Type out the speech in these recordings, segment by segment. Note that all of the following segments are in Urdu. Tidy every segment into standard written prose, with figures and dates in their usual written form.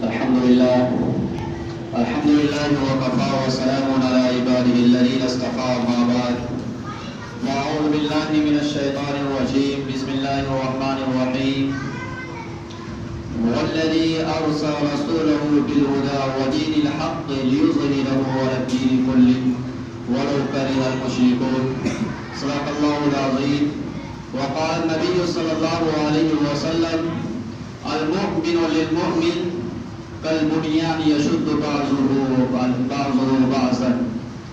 الحمد لله وكفى وسلام على عباده الذين اصطفى ما بعد فأعوذ بالله من الشيطان الرجيم بسم الله الرحمن الرحيم والذي أرسل رسوله بالهدى ودين الحق ليظهره على الدين كله ولو كره المشركون صدق الله العظيم وقال النبي صلى الله عليه وسلم المؤمن للمؤمن كالبنيان يشد بعضه بعضا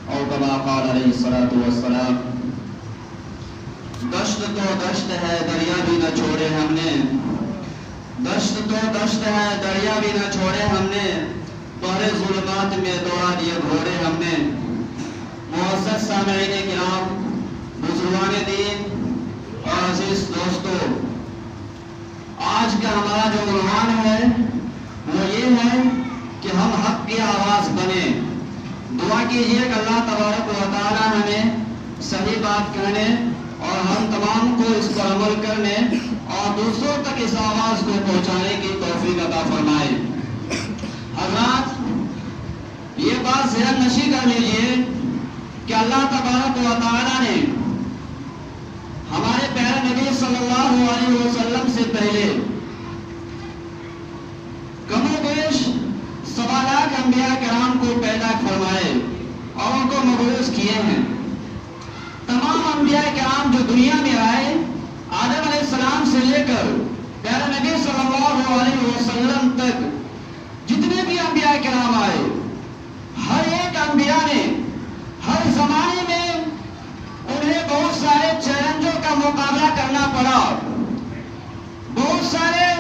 او كما قال عليه الصلاة والسلام دشت تو دشت ہے دریا بھی نہ چھوڑے ہم نے دشت تو دشت ہے دریا بھی نہ چھوڑے ہم نے بحر ظلمات میں دوڑا دیے گھوڑے ہم نے معزز سامعین کرام بزرگان دین اور عزیز دوستو آج کا ہمارا جو عنوان ہے وہ یہ ہے کہ ہم حق کی آواز بنیں دعا کیجئے کہ اللہ تبارک و تعالی ہمیں صحیح بات کہنے اور ہم تمام کو اس پر عمل کرنے اور دوسروں تک اس آواز کو پہنچانے کی توفیق عطا فرمائے حضرات یہ بات ذہن نشی کر لیجئے کہ اللہ تبارک و تعالی نے ہمارے پیارے نبی صلی اللہ علیہ وسلم سے پہلے کم و بیش 1.25 لاکھ انبیاء کرام کو پیدا فرمائے اور ان کو مبعوث کیے ہیں تمام انبیاء کرام جو دنیا میں آئے آدم علیہ السلام سے لے کر پیارے نبی صلی اللہ علیہ وسلم تک جتنے بھی انبیاء کرام آئے ہر ایک انبیاء نے ہر زمانے میں انہیں بہت سارے چیلنجوں کا مقابلہ کرنا پڑا بہت سارے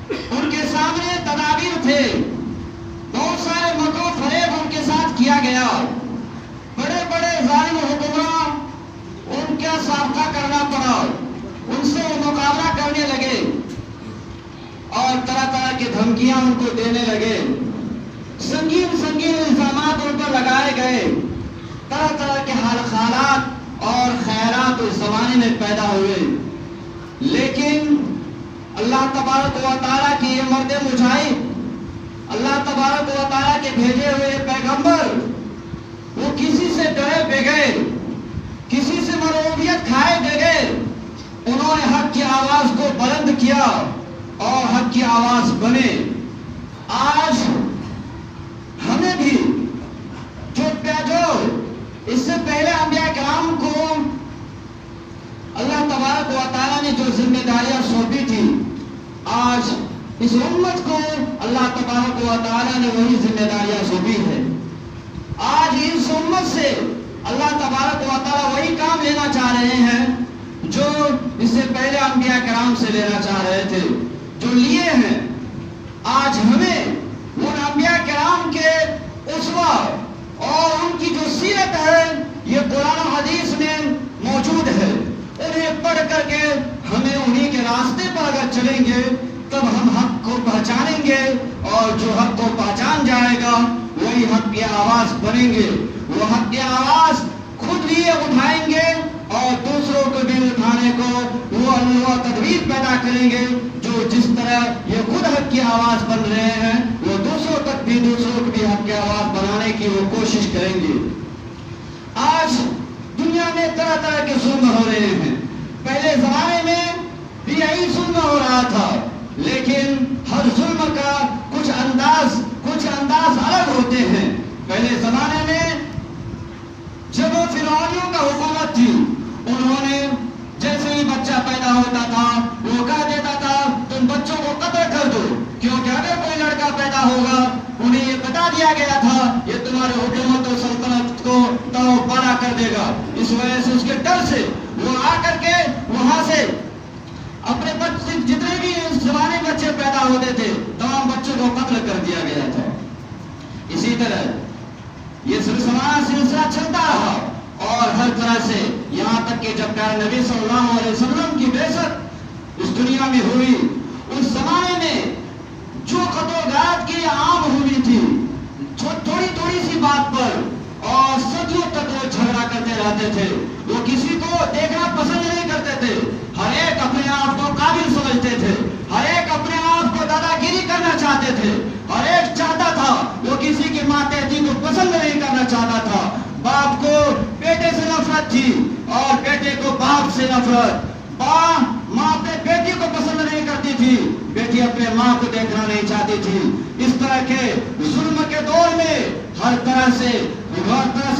ان کے سامنے تدابیر تھے بہت سارے مکر و فریب ان کے ساتھ کیا گیا بڑے بڑے ظالم حکمراں ان کا سامنا کرنا پڑا ان سے وہ مقابلہ کرنے لگے اور طرح طرح کی دھمکیاں ان کو دینے لگے سنگین سنگین الزامات ان پر لگائے گئے طرح طرح کے حالات اور خیرات اس زمانے میں پیدا ہوئے لیکن اللہ تبارک و تعالیٰ کی یہ مرد مجاہد اللہ تبارک و تعالیٰ کے بھیجے ہوئے پیغمبر وہ کسی سے ڈرے بغیر کسی سے مرعوبیت کھائے بغیر انہوں نے حق کی آواز کو بلند کیا اور حق کی آواز بنے آج ہمیں بھی جو اس سے پہلے انبیاء کرام کو اللہ تبارک و تعالیٰ نے جو ذمہ داریاں سونپی تھی آج اس امت کو اللہ تبارک و تعالیٰ نے وہی ذمہ داریاں سونپی ہے آج اس امت سے اللہ تبارک و تعالیٰ وہی کام لینا چاہ رہے ہیں جو اس سے پہلے انبیاء کرام سے لینا چاہ رہے تھے جو لیے ہیں آج ہمیں ان انبیاء کرام کے اسوہ اور ان کی جو سیرت ہے یہ قرآن و حدیث میں موجود ہے انہیں پڑھ کر کے ہمیں انہی کے راستے پر اگر چلیں گے تب ہم حق کو پہچانیں گے اور جو حق کو پہچان جائے گا وہی حق کی آواز بنیں گے وہ حق کی آواز خود لیے اٹھائیں گے اور دوسروں کو بھی اٹھانے کو وہ اللہ تدبیر پیدا کریں گے جو جس طرح یہ خود حق کی آواز بن رہے ہیں وہ دوسروں کو بھی حق کی آواز بنانے کی وہ کوشش کریں گے آج دنیا میں طرح طرح کے ظلم ہو رہے ہیں پہلے زمانے میں بھی یہی ظلم ہو رہا تھا لیکن ہر ظلم کا کچھ انداز الگ ہوتے ہیں پہلے زمانے میں جب وہ فرعونیوں کا حکومت تھی انہوں نے جیسے ہی بچہ پیدا ہوتا تھا وہ کہہ دیتا تھا تم بچوں کو قتل کر دو کیونکہ اگر کوئی لڑکا پیدا ہوگا انہیں یہ بتا دیا گیا تھا یہ تمہارے حکومت و سلطنت کو بڑا کر دے گا اس وجہ سے اس کے ڈر سے وہ آ کر کے وہاں سے اپنے بچے جتنے بھی اس زمانے بچے پیدا ہوتے تھے تمام بچوں کو قتل کر دیا گیا تھا اسی طرح یہ سلسلہ چلتا رہا اور ہر طرح سے یہاں تک کہ جب پیارے نبی صلی اللہ علیہ وسلم کی بعثت اس دنیا میں ہوئی اس زمانے میں جو قتل کی عام ہوئی تھی تھوڑی سی بات پر اور صدیوں تک وہ جھگڑا کرتے رہتے تھے وہ کسی کو دیکھنا پسند نہیں کرتے تھے ہر ایک اپنے آپ کو قابل سمجھتے تھے ہر ایک اپنے آپ کو دادا گیری کرنا باپ کو بیٹے سے نفرت تھی اور بیٹے کو باپ سے نفرت. ماں اپنے بیٹی کو پسند نہیں کرتی تھی, بیٹی اپنے ماں کو دیکھنا نہیں چاہتی تھی. اس طرح کے ظلم کے دور میں ہر طرح سے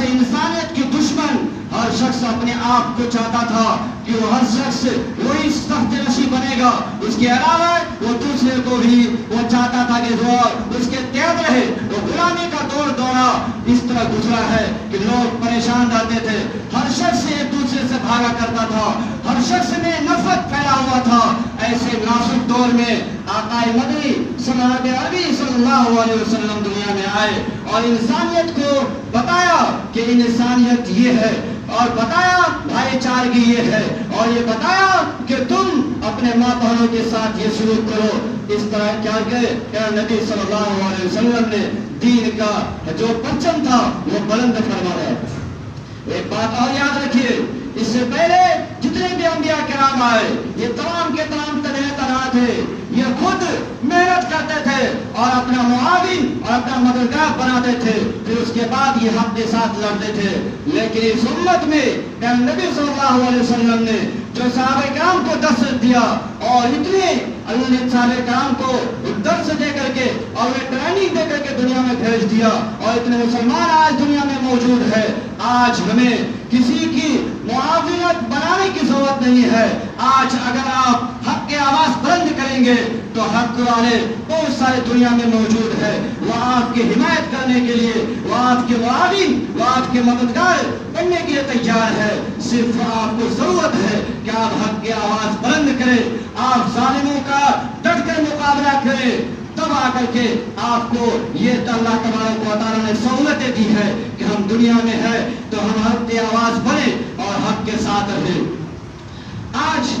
انسانیت کی دشمن ہر شخص اپنے آپ کو چاہتا تھا کہ وہ ہر شخص وہی تخت نشین بنے گا. اس کے علاوہ وہ دوسرے کو بھی وہ چاہتا تھا کہ جو اس کے تحت رہے. وہ غلامی کا دورہ اس طرح گزرا ہے کہ لوگ پریشان رہتے تھے, ہر شخص ایک دوسرے سے بھاگا کرتا تھا, ہر شخص میں نفرت پھیلا ہوا تھا. ایسے نازک دور میں آقا مدنی سرکار عربی صلی اللہ علیہ وسلم دنیا میں آئے اور انسانیت کو بتایا کہ انسانیت یہ ہے, اور بتایا بھائی چارگی یہ ہے, اور یہ بتایا کہ تم اپنے ماں بہنوں کے ساتھ یہ سلوک کرو. اس طرح کیا کہ نبی صلی اللہ علیہ وسلم نے دین کا جو پرچم تھا وہ بلند فرمایا. ایک بات اور یاد رکھیے, اس سے پہلے جتنے بھی انبیاء کرام آئے یہ تمام کے تمام تنہا تھے, یہ خود محنت کرتے تھے اور اپنا معاون اور اپنا مددگار بناتے تھے, پھر اس کے بعد یہ حق کے ساتھ لڑتے تھے. لیکن اس امت میں نبی صلی اللہ علیہ وسلم نے جو صحابہ کرام کو درس دیا, اور اتنے اللہ نے صحابہ کرام کو درس دے کر کے اور ٹریننگ دے کر کے دنیا میں بھیج دیا, اور اتنے مسلمان آج دنیا میں موجود ہے. آج ہمیں کسی کی معاونت بنانے کی ضرورت نہیں ہے. آج اگر آپ حق کی آواز بلند کریں گے تو حق والے بہت سارے دنیا میں موجود ہے, وہ آپ کی حمایت کرنے کے لیے, وہ آپ کے معاون, وہ آپ کے مددگار بننے کے لیے تیار ہے. صرف آپ کو ضرورت ہے کہ آپ حق کی آواز بلند کریں, آپ ظالموں کا ڈٹ کر مقابلہ کریں, تب آ کر کے آپ کو یہ اللہ تبارک و تعالیٰ نے سہولتیں دی ہے کہ ہم دنیا میں ہے تو ہم حق کی آواز بنے اور حق کے ساتھ رہیں. آج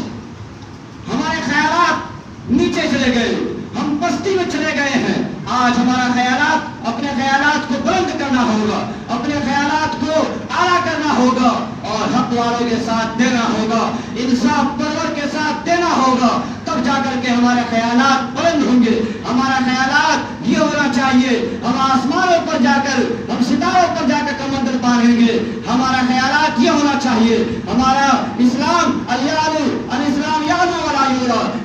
ہمارے خیالات نیچے چلے گئے, ہم پستی میں چلے گئے ہیں. آج ہمارا خیالات, اپنے خیالات کو بلند کرنا ہوگا, اپنے خیالات کو اعلیٰ کرنا ہوگا اور حق والوں کے ساتھ دینا ہوگا, انصاف پرور کے ساتھ دینا ہوگا. تب جا کر کے ہمارے خیالات بلند ہوں گے. ہمارا خیالات یہ ہونا چاہیے, ہم آسمانوں پر جا کر, ہم ستاروں پر جا کر کمندر باندھیں گے. ہمارا خیالات یہ ہونا چاہیے, ہمارا اسلام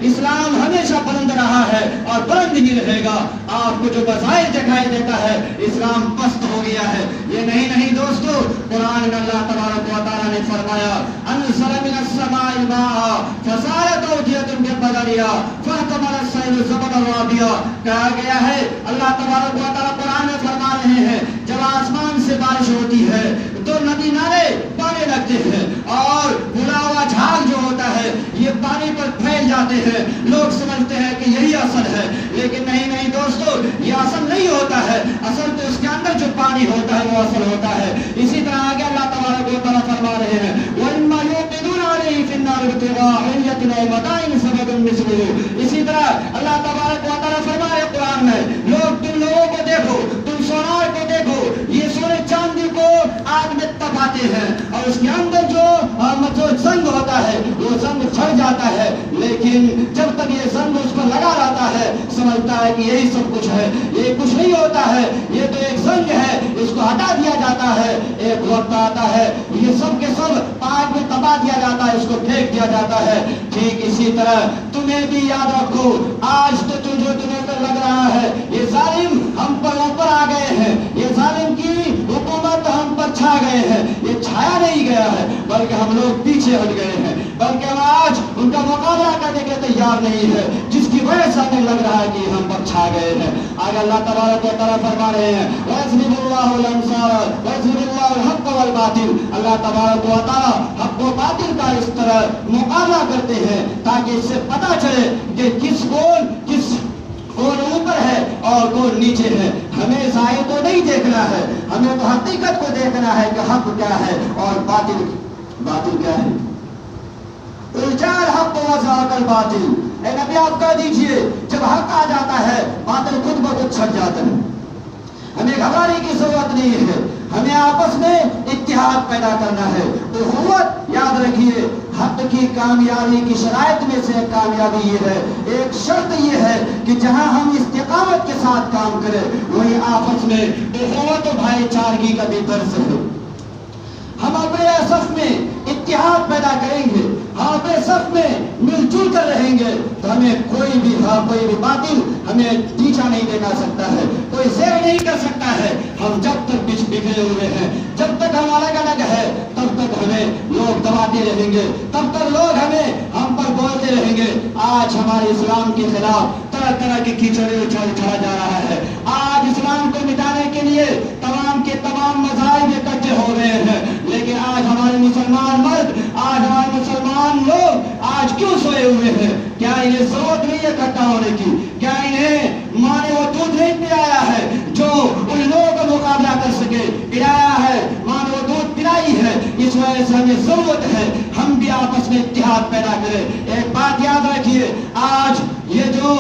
اسلام ہمیشہ بلند رہا ہے اور بلند ہی رہے گا. آپ کو جو بظاہر دکھائی دیتا ہے اسلام پست ہو گیا ہے, یہ نہیں دوستو. قرآن میں اللہ تبارک و تعالیٰ نے فرمایا انزل من السماء ماء فسالت اودية بقدرها فاحتمل السيل زبدا رابيا. کہا گیا ہے, اللہ تبارک و تعالیٰ قرآن میں فرما رہے ہیں جب آسمان سے بارش ہوتی ہے تو ندی نالے پانے لگتے ہیں اور بھولا ہوا جھاگ جو ہوتا ہے یہ پانی پر پھیل جاتے ہیں. لوگ سمجھتے ہیں کہ یہی اصل ہے, لیکن نہیں دوستو, یہ اصل نہیں ہوتا ہے. اصل تو اس کے اندر جو پانی ہوتا ہے وہ اصل ہوتا ہے. اسی طرح آگے اللہ تبارک و تعالیٰ فرما رہے ہیں وَإِمَّا يُوقِدُونَ عَلَيْهِ فِي النَّارِ ابْتِغَاءَ حِلْيَةٍ أَوْ مَتَاعٍ سَبَبٍ مِثْلُهُ. اسی طرح اللہ تبارک و تعالیٰ فرما رہے قرآن میں, لوگ تم لوگوں کو دیکھو, تم سونار کو دیکھو, یہ سونے چاندی کو آگ میں تپاتے ہیں اور اس کے اندر جو زنگ ہوتا ہے وہ زنگ جھڑ جاتا ہے, لیکن جب تک یہ زنگ اس پر لگا رہتا ہے سمجھتا ہے کہ یہی سب کچھ ہے. یہ کچھ نہیں ہوتا ہے, یہ تو ایک زنگ ہے, اس کو ہٹا دیا جاتا ہے. ایک وقت آتا ہے یہ سب کے سب آگ میں تبا دیا جاتا ہے, اس کو پھینک دیا جاتا ہے. ٹھیک اسی طرح تمہیں بھی یاد رکھو, آج تو تمہیں تو لگ رہا ہے یہ ظالم ہم پر اوپر آ گئے ہیں, یہ ظالم کی حکومت ہم پر چھا گئے ہیں. یہ چھایا نہیں گیا ہے بلکہ ہم لوگ پیچھے ہٹ گئے ہیں, بلکہ ہم آج ان کا مقابلہ کرنے کے تیار نہیں ہے, جس کی وجہ سے ہمیں لگ رہا ہے کہ ہم پر چھا گئے ہیں. آگے اللہ تبارک و تعالیٰ فرما رہے ہیں وَيَضْرِبُ اللَّهُ الْأَمْثَالَ وَيَضْرِبُ اللَّهُ الْحَقَّ وَالْبَاطِلَ. اللہ تبارک و تعالیٰ حق و باطل کا اس طرح مقابلہ کرتے ہیں تاکہ اس سے پتہ چلے کہ کون اوپر ہے اور کون نیچے ہے. ہمیں ظاہر کو نہیں دیکھنا ہے, ہمیں تو حقیقت کو دیکھنا ہے کہ حق کیا ہے اور باطل کیا ہے. الجال حق و وزاق الباطل. اے نبی آپ کہہ دیجئے جب حق آ جاتا ہے باطل خود بخود چھٹ جاتا ہے. ہمیں گھبرانے کی ضرورت نہیں ہے, ہمیں آپس میں اتحاد پیدا کرنا ہے. اخوت یاد رکھیے, حق کی کامیابی کی شرائط میں سے کامیابی یہ ہے, ایک شرط یہ ہے کہ جہاں ہم استقامت کے ساتھ کام کریں وہی آپس میں اخوت و بھائی چارگی کا بھی درس ہے. ہم اپنے صف میں اتحاد پیدا کریں گے، ہم اپنے صف میں مل جل کر رہیں گے، تو ہمیں کوئی بھی باطل ہمیں پیچھا نہیں لگا سکتا ہے، کوئی زیر نہیں کر سکتا ہے۔ ہم جب تک بکھرے ہوئے ہیں، جب تک ہم الگ الگ ہے، تب تک ہمیں لوگ دباتے رہیں گے، تب تک لوگ ہم پر بولتے رہیں گے۔ آج ہمارے اسلام کے خلاف طرح طرح کی کیچڑیں اچھایا جا رہا ہے۔ آج اسلام کو مٹانے کے لیے تمام کے تمام مذاہب اکٹھے ہو رہے ہیں، لیکن آج ہمارے مسلمان مرد، آج ہمارے مسلمان لوگ آج کیوں سوئے ہوئے ہیں؟ کیا انہیں ضرورت نہیں ہے اکٹھا ہونے کی؟ کیا انہیں مانے وہ دودھ نہیں پلایا ہے جو ان لوگوں کا مقابلہ کر سکے؟ پلایا ہے، مانے وہ دودھ پلائی ہے۔ اس وجہ سے ہمیں ضرورت ہے ہم بھی آپس میں اتحاد پیدا کریں۔ ایک بات یاد رکھیے، آج یہ جو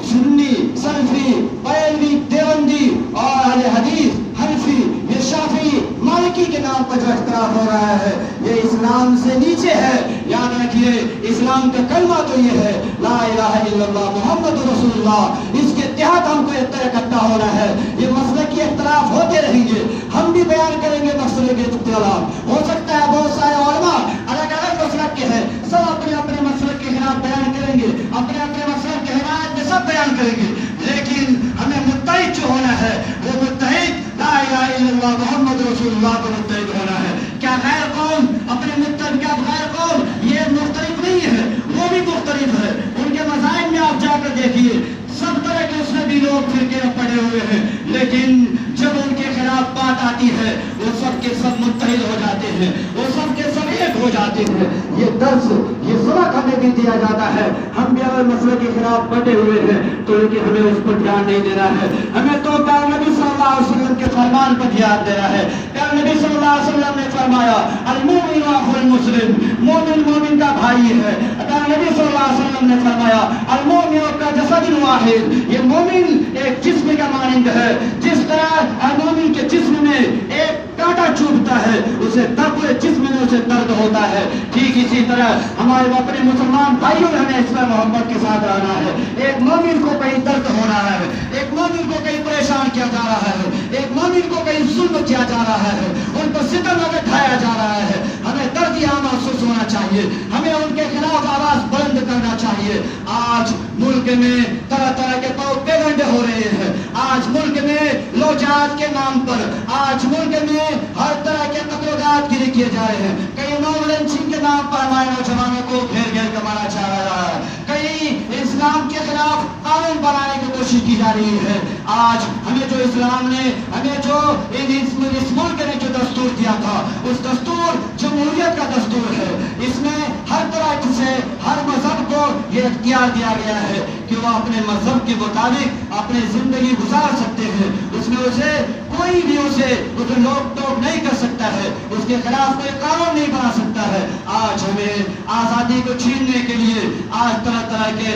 سنی، سلفی، بریلوی، دیوبندی اور اہل حدیث، حنفی، یہ شافعی، مالکی کے نام پر جو اختلاف ہو رہا ہے، یہ اسلام سے نیچے ہے۔ یاد رکھیے، اسلام کا کلمہ تو یہ ہے، لا الہ الا اللہ محمد رسول اللہ۔ اس کے تحت ہم کو اکٹھا ہونا ہے۔ یہ مسلکی اختلاف ہوتے رہیں گے، ہم بھی بیان کریں گے مسلک کے اختلاف۔ ہو سکتا ہے بہت سارے علماء الگ الگ مسلک کے ہیں، سب اپنے اپنے مسلک کے خلاف بیان کریں گے، اپنے اپنے مسلک کے حمایت میں سب بیان کریں گے، لیکن ہمیں متحد جو ہونا ہے وہ متحد لا الہ الا اللہ محمد رسول اللہ کو متحد ہونا ہے۔ کیا غیر قوم اپنے متحد، کیا غیر قوم یہ مختلف نہیں ہے؟ وہ بھی مختلف ہے۔ ان کے مذاہب میں آپ جا کر دیکھیے، سب طرح کے اس میں بھی لوگ فرقے پڑے ہوئے ہیں، لیکن جب ان کے خلاف بات آتی ہے وہ سب کے سب متحد ہو جاتے ہیں، وہ سب کے سب ایک ہو جاتے ہیں۔ یہ درس، یہ سبق ہمیں بھی دیا جاتا ہے۔ ہم بھی اگر مسئلے کے خلاف بٹے ہوئے ہیں تو لیکن ہمیں اس پر دھیان نہیں دینا ہے، ہمیں تو پیارے نبی صلی اللہ علیہ وسلم کے فرمان پر دھیان دینا ہے۔ پیارے نبی صلی اللہ علیہ وسلم نے فرمایا، المؤمن اخو المسلم، مومن مومن کا بھائی ہے۔ پیارے نبی صلی اللہ علیہ وسلم نے فرمایا، المؤمن کا جسد واحد، یہ مومن ایک جسم کا مانند ہے۔ جس طرح مومن کے جسم میں ایک کانٹا چوبتا ہے، اسے پورے جسم میں اسے درد ہوتا ہے، ٹھیک اسی طرح ہمارے اپنے مسلمان بھائیوں نے ہمیں اس میں محبت کے ساتھ رہنا ہے۔ ایک مومن کو کہیں درد ہو رہا ہے، ایک مومن کو کہیں پریشان کیا جا رہا ہے، ایک مومن کو کہیں ظلم کیا جا رہا ہے، ان پر ستم ڈھایا جا رہا ہے، ہمیں درد یہاں محسوس ہونا چاہیے، ہمیں ان کے خلاف آواز بلند کرنا چاہیے۔ آج ملک میں طرح طرح کے پروپیگنڈے ہو رہے ہیں، آج ملک میں لو جہاد کے نام پر، آج ملک میں ہر طرح کے قتل و غارت گیری کیے جا رہے ہیں، کئی نوجوان کے نام پر ہمارے نوجوانوں کو گھیر گھیر کر مارا جا رہا ہے، کئی اسلام کے خلاف قانون بنانے کی کوشش کی جا رہی ہے۔ آج ہمیں جو اسلام نے، ہمیں جو اس ملک نے جو دستور دیا تھا، اس دستور جمہوریت کا دستور ہے، اس میں ہر طرح سے ہر مذہب کو یہ اختیار دیا گیا ہے کہ وہ اپنے مذہب کے مطابق اپنی زندگی گزار سکتے ہیں، اس میں اسے کوئی بھی اسے روک ٹوک نہیں کر سکتا ہے، اس کے خلاف کوئی قانون نہیں بنا سکتا ہے۔ آج ہمیں آزادی کو چھیننے کے لیے آج طرح طرح کے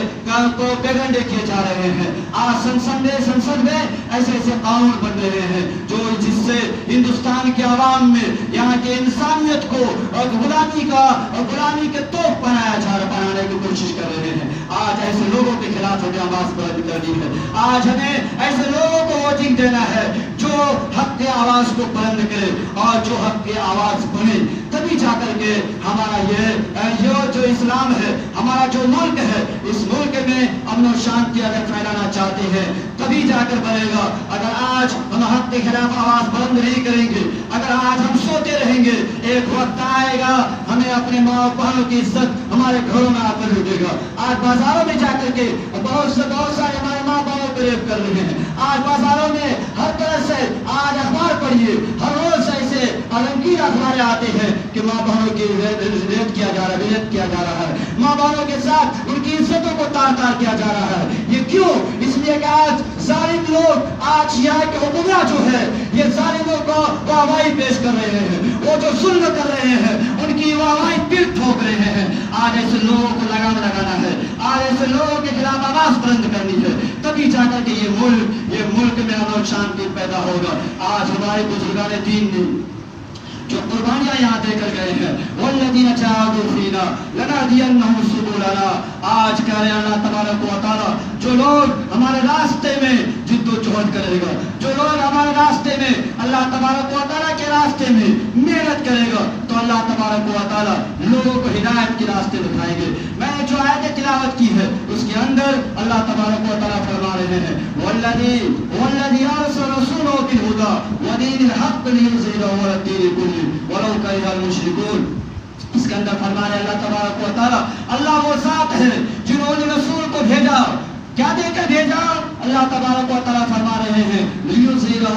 پروپیگنڈے کیے جا رہے ہیں، آج سنسد میں ایسے ایسے قانون بن رہے ہیں جس سے ہندوستان کے عوام میں یہاں کے انسانیت کو غلامی کے توپ بنانے کی کوشش کر رہے ہیں۔ آج ایسے لوگوں کے خلاف ہمیں آواز بلند کرنی ہے، آج ہمیں ایسے لوگوں کو ووٹنگ دینا ہے جو حق کی آواز کو بلند کرے اور جو حق کی آواز بنے، تبھی جا کر کے ہمارا یہ جو اسلام ہے، ہمارا جو ملک ہے، اس ملک میں امن و شانتی اگر پھیلانا چاہتے ہیں تبھی جا کر بنے گا۔ اگر آج ہم حق کے خلاف آواز بلند نہیں کریں گے، اگر آج ہم سوتے رہیں گے، ایک وقت آئے گا ہمیں اپنے ماں بہنوں کی عزت ہمارے گھروں میں آ کر لٹے گا۔ آج بازاروں میں جا کر کے بہت سارے ہمارے ماں باپ کو ریپ کر رہے ہیں، آج بازاروں میں ہر طرح سے آج اخبار پڑھیے، ہر روز ایسے عالمگیر اخبار آتے ہیں کہ ماں بہنوں کی ریپ کیا جا رہا ہے، ماں بہنوں کے ساتھ ان کی عزتوں کو تار تار کیا جا رہا ہے۔ یہ کیوں؟ اس لیے کہ آج ظالم لوگ، آج یہاں کے حکمراں جو ہے یہ ظالموں کو واہوائی پیش کر رہے ہیں، وہ جو ظلم کر رہے ہیں ان کی واہوائی پھر ٹھوک رہے ہیں۔ آج ایسے لوگوں کو لگام لگانا ہے، آج ایسے لوگوں کے خلاف آواز بلند کرنی ہے، تبھی جا کر کے یہ ملک میں امن و شانتی پیدا ہوگا۔ آج ہمارے بزرگان دین نے جو قربانیاں یہاں دے کر گئے ہیں، والذین جاہدوا فینا لنہدینہم سبلنا، آج کہہ رہے ہیں اللہ تبارک و تعالیٰ جو لوگ ہمارے راستے میں جد و جہد کرے گا، جو لوگ ہمارے راستے میں اللہ تبارک و تعالیٰ کے راستے میں محنت کرے گا، تو اللہ تبارک و تعالیٰ لوگوں کو ہدایت کے راستے دکھائیں گے۔ میں نے جو آیت تلاوت کی ہے اس کے اندر اللہ تبارک و تعالیٰ فرما رہے ہیں والذی ارسل رسولہ بالہدی ودین الحق لیظہرہ علی الدین کلہ ولو کرہ المشرکون۔ اس کے اندر فرما رہے اللہ تبارک و تعالیٰ، اللہ وہ ذات ہے جنہوں نے رسول کو بھیجا، کیا دے کر بھیجا؟ اللہ تبارک و تعالیٰ فرما رہے ہیں لیظہرہ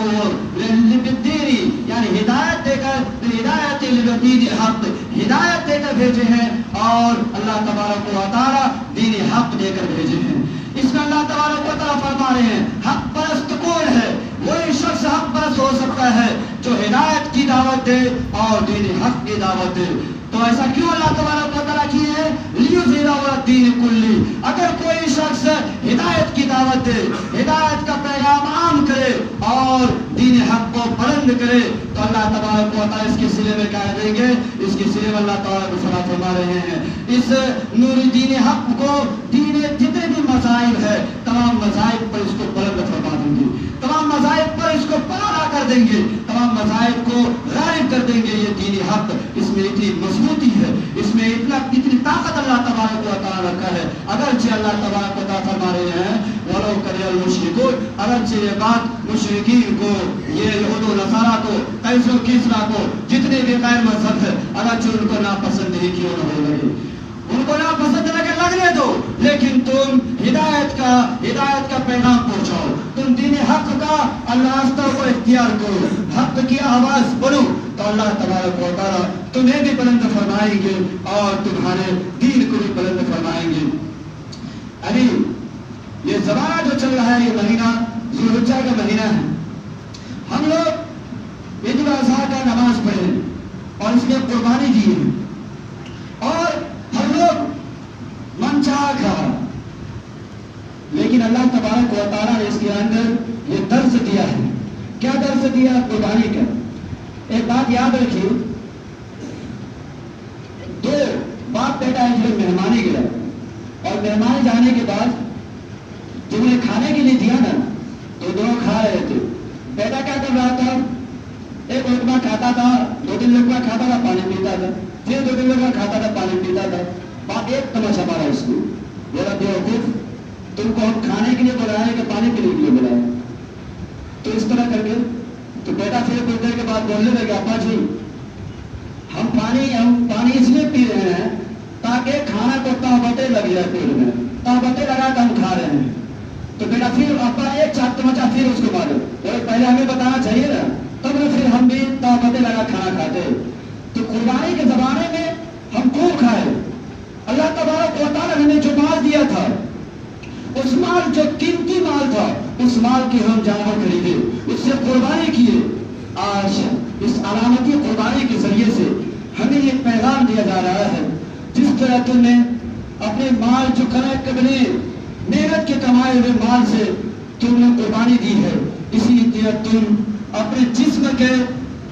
للدین، یعنی ہدایت دے کر، ہدایت للدین حق، ہدایت دے کر بھیجے ہیں، اور اللہ تبارک و تعالیٰ دین حق دے کر بھیجے ہیں۔ اس میں اللہ تبارک و تعالیٰ فرما رہے ہیں حق پرست کون ہے؟ وہی شخص حق پرست ہو سکتا ہے جو ہدایت کی دعوت دے اور دین حق کی دعوت دے۔ تو ایسا کیوں اللہ تبارک و تعالیٰ کی ہے؟ لیظہرہ علی الدین کلہ، اگر کوئی شخص ہدایت کی دعوت دے، ہدایت کا پیغام عام کرے اور دین حق کو بلند کرے، تو اللہ تبارک و تعالیٰ اس کے سلے میں کیا دیں گے؟ اس کے سلے میں اللہ تعالیٰ کو فرما رہے ہیں اس نور دین حق کو، دین جتنے بھی مذاہب ہے تمام مذاہب پر اس کو بلند فرما دیں گے، تمام مذاہب پر اس کو پارا کر دیں گے، تمام مذاہب کو غالب کر دیں گے۔ یہ دین حق، اس میں اتنی مضبوطی ہے، اس میں اتنی طاقت اللہ تبارک و تعالیٰ رکھا ہے۔ اگرچہ اللہ تبارک و تعالیٰ فرما رہے ہیں وَلَوْ كَرِهَ الْمُشْرِكُونَ، اگرچہ یہ بات مشرکین کو، یہ یہود و نصارہ کو، قیس و کسریٰ کو، جتنے بھی غیر مذہب ہے، اگرچہ ان کو ناپسند ہی کیوں نہ ہو لگے، ان کو ناپسند لگنے دو، لیکن تم ہدایت کا پیغام پہنچاؤ، تم دین حق کا راستہ کو اختیار کرو، حق کی آواز بنو، تو اللہ تبارک و تعالیٰ تمہیں بھی بلند فرمائیں گے اور تمہارے دین کو بھی بلند فرمائیں گے۔ ابھی یہ زمانہ جو چل رہا ہے، یہ مہینہ ذو الحجہ کا مہینہ ہے، ہم لوگ عید الاضحیٰ کا نماز پڑھے اور اس میں قربانی دی ہے، اور ہم لوگ من چاہا کھا، لیکن اللہ تبارک و تعالیٰ نے اس کے اندر یہ درس دیا ہے۔ کیا درس دیا؟ قربانی کا۔ ایک بات یاد رکھیے، دو باپ بیٹا ایک لوگ مہمانی گیا، اور مہمانی جانے کے بعد جب انہیں کھانے کے لیے دیا نا تو دونوں کھا رہے تھے۔ بیٹا کیا کر رہا تھا؟ ایک لقمہ کھاتا تھا، 2-3 لقمہ کھاتا تھا، پانی پیتا تھا، پھر 2-3 لقمہ کھاتا تھا، پانی پیتا تھا۔ باپ ایک تماشا مارا اس کو، بولا بیوقوف، تم کو ہم کھانے کے لیے بلائے کہ پانی پینے کے لیے بلائے؟ تو اس طرح کر کے تو بیٹا پھر کچھ دیر کے بعد بولنے لگا، ابا جی ہم پانی اس لیے پی رہے ہیں تاکہ کھانا کو تہبتیں لگ جائے، پیٹ میں تہبتیں لگا کے ہم کھا رہے ہیں۔ تو بیٹا پھر ابا ایک چمچہ پھر اس کو مارے، پہلے ہمیں بتانا چاہیے نا، تب پھر ہم بھی تہبتیں لگا کھانا کھاتے۔ تو قربانی کے زمانے میں ہم خوب کھائے، اللہ تبارک و تعالیٰ نے جو مال دیا تھا، اس مال جو قیمتی مال تھا، اس مال کی ہم جانور خریدے، اس سے قربانی کیے۔ آج اس علامتی قربانی کے ذریعے سے ہمیں یہ پیغام دیا جا رہا ہے، جس طرح تم نے اپنے مال جو اپنے محنت کے کمائے ہوئے مال سے تم نے قربانی دی ہے، اسی طرح تم اپنے جسم کے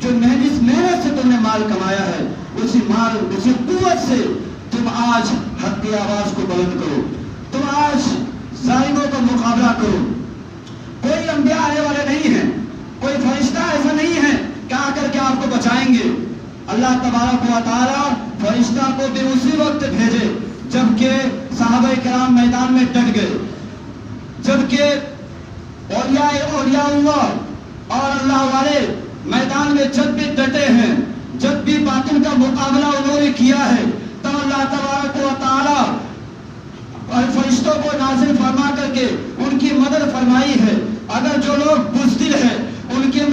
جو محنت سے تم نے مال کمایا ہے، اسی قوت سے تم آج حق کی آواز کو بلند کرو، تم آج ظالموں کا مقابلہ کرو۔ کوئی انبیاء آنے والے نہیں ہیں، کوئی فرشتہ ایسا نہیں ہے کہ آ کر کے آپ کو بچائیں گے۔ اللہ تبارک و تعالیٰ فرشتہ کو بھی اسی وقت بھیجے جبکہ صحابہ کرام میدان میں ڈٹ گئے، جبکہ اولیاء اللہ اور اللہ والے میدان میں جب بھی ڈٹے ہیں، جب بھی باطل کا مقابلہ انہوں نے کیا ہے، تب اللہ تبارک و تعالیٰ فرشتوں کو نازل فرما کر کے ان کی مدد فرمائی ہے۔ اگر جو لوگ بزدل ہیں ان کے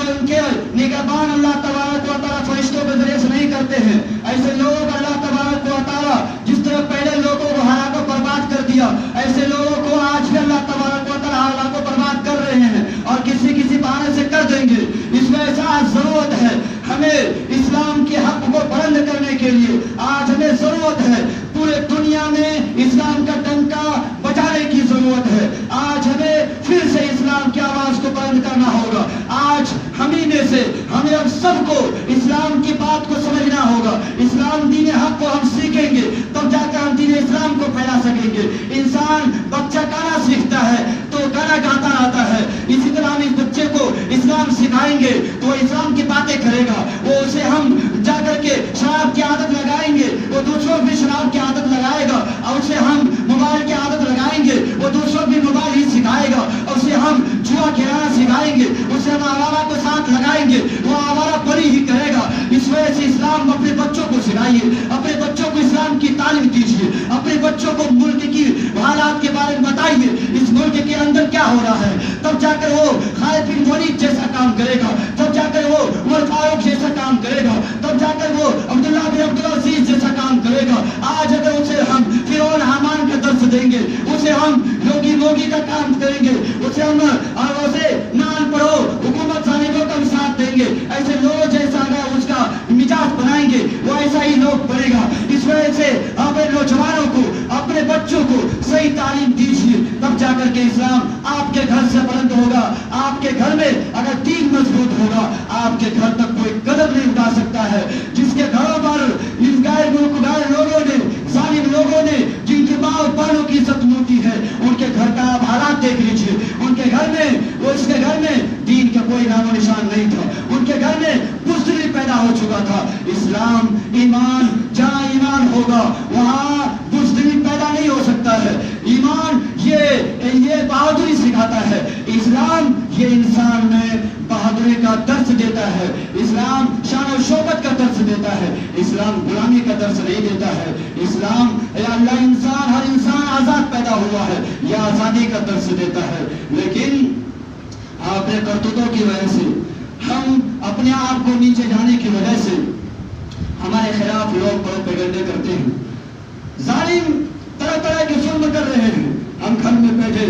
نگہبان اللہ تبارک و تعالیٰ فرشتوں کے ذریعے سے نہیں کرتے ہیں، ایسے لوگ اللہ تبارک و تعالیٰ جس طرح پہلے لوگوں کو ہلاک و برباد کر دیا، ایسے لوگوں کو آج بھی اللہ تبارک و تعالیٰ ہلاک و برباد کر رہے ہیں، اور کسی بہانے سے کر دیں گے۔ اس میں ایسا ضرورت ہے ہمیں اسلام کے حق کو بلند کرنے کے لیے، آج ہمیں ضرورت ہے پورے دنیا میں اسلام کا ڈنکا بجانے کی ضرورت ہے۔ آج ہمیں پھر سے اسلام کی آواز کو بلند کرنا ہوگا۔ آج ہمیں میں سے ہمیں اب سب کو اسلام کی بات کو سمجھنا ہوگا۔ اسلام دین حق کو ہم سیکھیں گے تب جا کر ہم دین اسلام کو پھیلا سکیں گے۔ انسان بچہ گانا سیکھتا ہے، کرے گا، وہ اسے ہم جا کر کے شراب کی عادت لگائیں گے، وہ دوسروں بھی شراب کی عادت لگائے گا، اور اسے ہم موبائل کی عادت لگائیں گے، وہ دوسروں بھی موبائل ہی سکھائے گا، اور اسے ہم جوا کھیلانا سکھائیں گے، اسے ہم آوارہ کو ساتھ لگائیں گے، وہ آوارہ پری ہی کرے گا۔ اس وجہ سے اسلام اپنے بچوں کو سکھائیے، اپنے بچوں کو اسلام کی تعلیم دیجیے، اپنے بچوں کو ملک کی حالات کے بارے میں بتائیے، اس ملک کے اندر کیا ہو رہا ہے، تب جا کر وہ خالد بن ولید جیسا کام کرے گا، تب جا کر وہ عمر فاروق جیسا کام کرے گا، تب جا کر وہ عبداللہ بن عبدالعزیز جیسا کام کرے گا۔ آج اگر اسے ہم فرعون حامان کا درس دیں گے، اسے ہم یوگی موگی کا کام کریں گے، اسے ہم اسے نان پڑھو حکومت ظالموں کا ساتھ دیں گے، ایسے لوگ جیسا اگر اس کا مزاج بنائیں گے، وہ ایسا ہی لوگ بنے گا۔ اس وجہ سے اپنے نوجوانوں کو، اپنے بچوں کو صحیح تعلیم دیجیے، تب جا کر کے اسلام آپ کے گھر سے بلند ہوگا۔ آپ کے گھر میں اگر دین مضبوط ہوگا، آپ کے گھر تک کوئی قدم نہیں اٹھا سکتا ہے۔ جس کے گھروں پر ان غیر ملکگار لوگوں نے، ظالم لوگوں نے، جن کے ماں اور بہنوں کی عزت ہوتی ہے، ان کے گھر کا آپ حالات دیکھ لیجیے۔ ان کے گھر میں، وہ اس کے گھر میں دین کا کوئی نام و نشان نہیں تھا، ان کے گھر میں بزدلی پیدا ہو چکا تھا۔ اسلام ایمان، جہاں ایمان ہوگا وہاں بزدلی پیدا نہیں ہو سکتا ہے۔ ایمان یہ بہادری سکھاتا ہے، اسلام یہ انسان میں بہادری کا درس دیتا ہے، اسلام شان و شوکت کا درس دیتا ہے، اسلام غلامی کا درس نہیں دیتا ہے۔ اسلام اللہ انسان، ہر انسان آزاد پیدا ہوا ہے، یہ آزادی کا درس دیتا ہے۔ لیکن اپنے کرتوتوں کی وجہ سے، ہم اپنے آپ کو نیچے جانے کی وجہ سے ہمارے خلاف لوگ پروپیگنڈے کرتے ہیں، ظالم طرح طرح کے ظلم کر رہے ہیں۔ ہم گھر میں بیٹھے،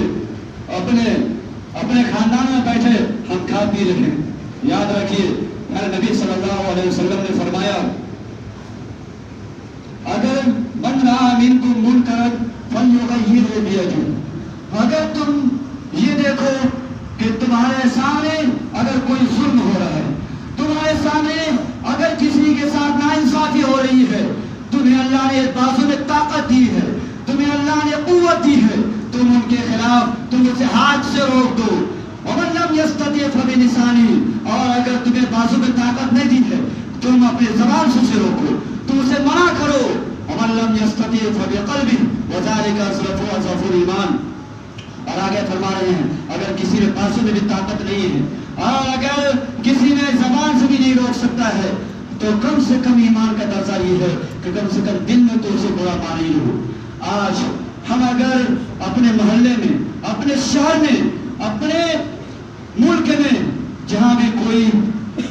اپنے خاندان میں بیٹھے، ہم کھا پی رہے ہیں۔ یاد رکھیے میرے نبی صلی اللہ علیہ وسلم نے فرمایا، اگر من رأى منکم منکرا فلیغیرہ بیدہ، اگر تم یہ دیکھو کہ تمہارے سامنے اگر کوئی ظلم ہو رہا ہے، تمہارے سامنے اگر کسی کے ساتھ ناانصافی ہو رہی ہے، تمہیں اللہ نے بازو میں طاقت دی ہے، تمہیں اللہ نے قوت دی ہے، تم ان کے خلاف تم اسے ہاتھ سے روک دو۔ ومن لم یستطع فبلسانہ، اور اگر تمہیں بازو میں طاقت نہیں دی ہے، تم اپنے زبان سے اسے روکو، تم اسے منع کرو۔ ومن لم یستطع فبقلبہ وذلک اضعف الایمان، اور آگے فرما رہے ہیں اگر کسی میں بازو میں بھی طاقت نہیں ہے، اور اگر کسی میں زبان سے بھی نہیں روک سکتا ہے، تو کم سے کم ایمان کا درجہ یہ ہے کہ کم سے کم دل میں تو اسے برا پانی ہو۔ آج ہم اگر اپنے محلے میں، اپنے شہر میں، اپنے ملک میں جہاں بھی کوئی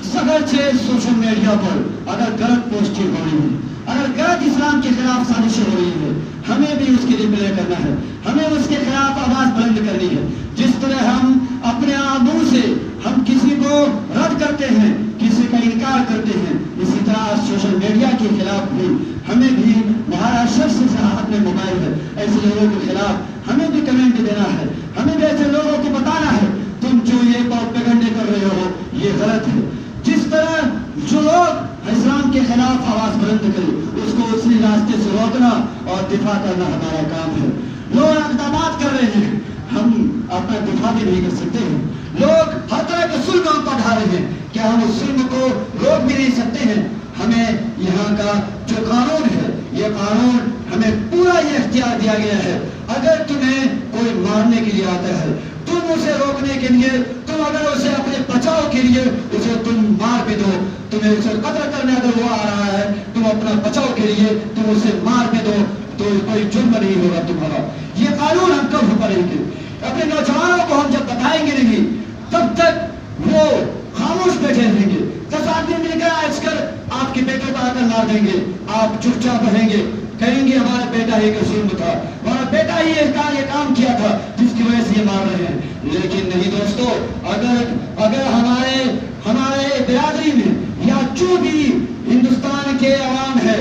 سگر سے سوشل میڈیا پر اگر غلط پوسٹنگ ہو رہی ہے، اگر غلط اسلام کے خلاف سازشیں ہو رہی ہے، ہمیں بھی اس کے ریپلے کرنا ہے، ہمیں اس کے خلاف آواز بلند کرنی ہے۔ جس طرح ہم اپنے منہ سے ہم کسی کو رد کرتے ہیں، کسی کا انکار کرتے ہیں، اسی طرح سوشل میڈیا کے خلاف بھی ہمیں بھی، ہمارا شخص سے ہاتھ میں موبائل ہے، ایسے لوگوں کے خلاف ہمیں بھی کمنٹ دینا ہے، ہمیں بھی ایسے لوگوں کو بتانا ہے تم جو یہ پروپیگنڈے کر رہے ہو یہ غلط ہے۔ جس طرح جو لوگ اسلام کے خلاف آواز بلند کرے اس کو اسی راستے سے روکنا اور دفاع کرنا ہمارا کام ہے۔ لوگ اقدامات کر رہے ہیں، ہم اپنا دفاع بھی نہیں کر سکتے ہیں۔ لوگ ہر طرح کے ظلم ہم پر ڈھا رہے ہیں، کیا ہم اس ظلم کو روک بھی نہیں سکتے ہیں؟ ہمیں یہاں کا جو قانون ہے، یہ قانون ہمیں پورا یہ اختیار دیا گیا ہے، اگر تمہیں کوئی مارنے کے لیے آتا ہے، تم اسے روکنے کے لیے، تم اگر اسے اپنے بچاؤ کے لیے اسے تم مار بھی دو، تمہیں اسے قتل کرنے اگر وہ آ رہا ہے، تم اپنا بچاؤ کے لیے تم اسے مار بھی دو، تو کوئی جرم نہیں ہوگا تمہارا۔ یہ قانون ہم کب پڑھیں گے؟ اپنے نوجوانوں کو ہم جب بتائیں گے نہیں، تب تک وہ خاموش بیٹھے رہیں گے۔ 10 آدمی مل کر آج کر آپ کے بیٹے کو آ کر مار دیں گے، آپ چپ چاپ رہیں گے، کہیں گے ہمارا بیٹا ہی کا ظلم تھا، ہمارا بیٹا ہی یہ کام کیا تھا جس کی وجہ سے یہ مار رہے ہیں۔ لیکن نہیں دوستو، اگر ہمارے برادری میں یا جو بھی ہندوستان کے عوام ہے،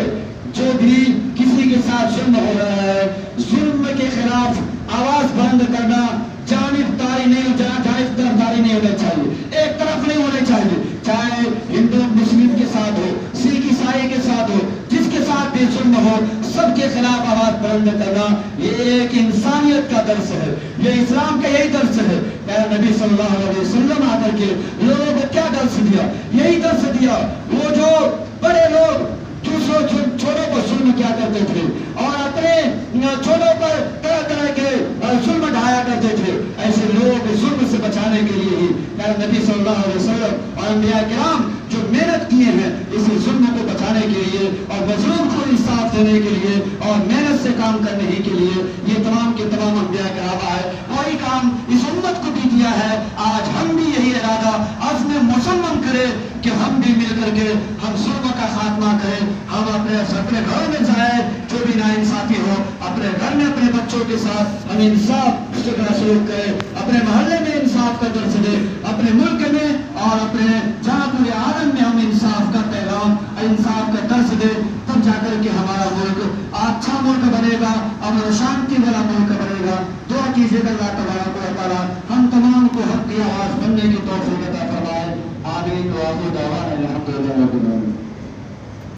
جو بھی کسی کے ساتھ ظلم ہو رہا ہے، ظلم کے خلاف آواز بلند کرنا، جانبداری نہیں، جائز طرفداری نہیں ہونا چاہیے، ایک طرف نہیں ہونا چاہیے، چاہے ہندو مسلم کے ساتھ ہو، سکھ عیسائی کے ساتھ ہو، جس کے ساتھ بھی ظلم ہو، سب کے خلاف آواز بلند کرنا یہ ایک انسانیت انسانیت کا درس ہے، یہ اسلام کا یہی درس ہے۔ پیارے نبی صلی اللہ علیہ وسلم آ کر کے لوگوں کو کیا درس دیا؟ یہی درس دیا۔ وہ جو بڑے لوگ دوسروں چھوٹوں کو ظلم کیا کرتے تھے اور اپنے چھوٹوں پر طرح طرح کے ظلم ڈھایا کرتے تھے، ایسے لوگوں کو ظلم سے بچانے کے لیے ہی پیارے نبی صلی اللہ علیہ وسلم اور انبیاء کرام جو محنت کیے ہیں اس ظلم کو بچانے کے لیے اور مظلوم کو انصاف دینے کے لیے اور محنت سے کام کرنے ہی کے لیے، یہ تمام کے تمام انبیاء کرام ہے۔ وہی کام اس امت کو بھی دیا ہے۔ آج ہم بھی یہی ارادہ عزم مصمم کریں کہ ہم بھی مل کر کے ہم ظلم کا خاتمہ کریں۔ ہم اپنے گھروں میں جائیں، جو بھی ناانصافی ہو اپنے گھر میں اپنے بچوں کے ساتھ ہم انصاف سے سلوک کریں، اپنے محلے میں انصاف کا درس دیں، اپنے ملک میں اور اپنے جہاں پورے عالم میں ہم انصاف کا پیغام، انصاف کا درس دیں، تب جا کر کے ہمارا ملک اچھا ملک بنے گا، امن و شانتی والا ملک بنے گا۔ دعا کیجیے گا اللہ تبارک و تعالیٰ ہم تمام کو حق کی آواز بننے کی توفیق عطا فرمائے۔ آمین۔ وآخر دعوانا الحمدللہ رب العالمین۔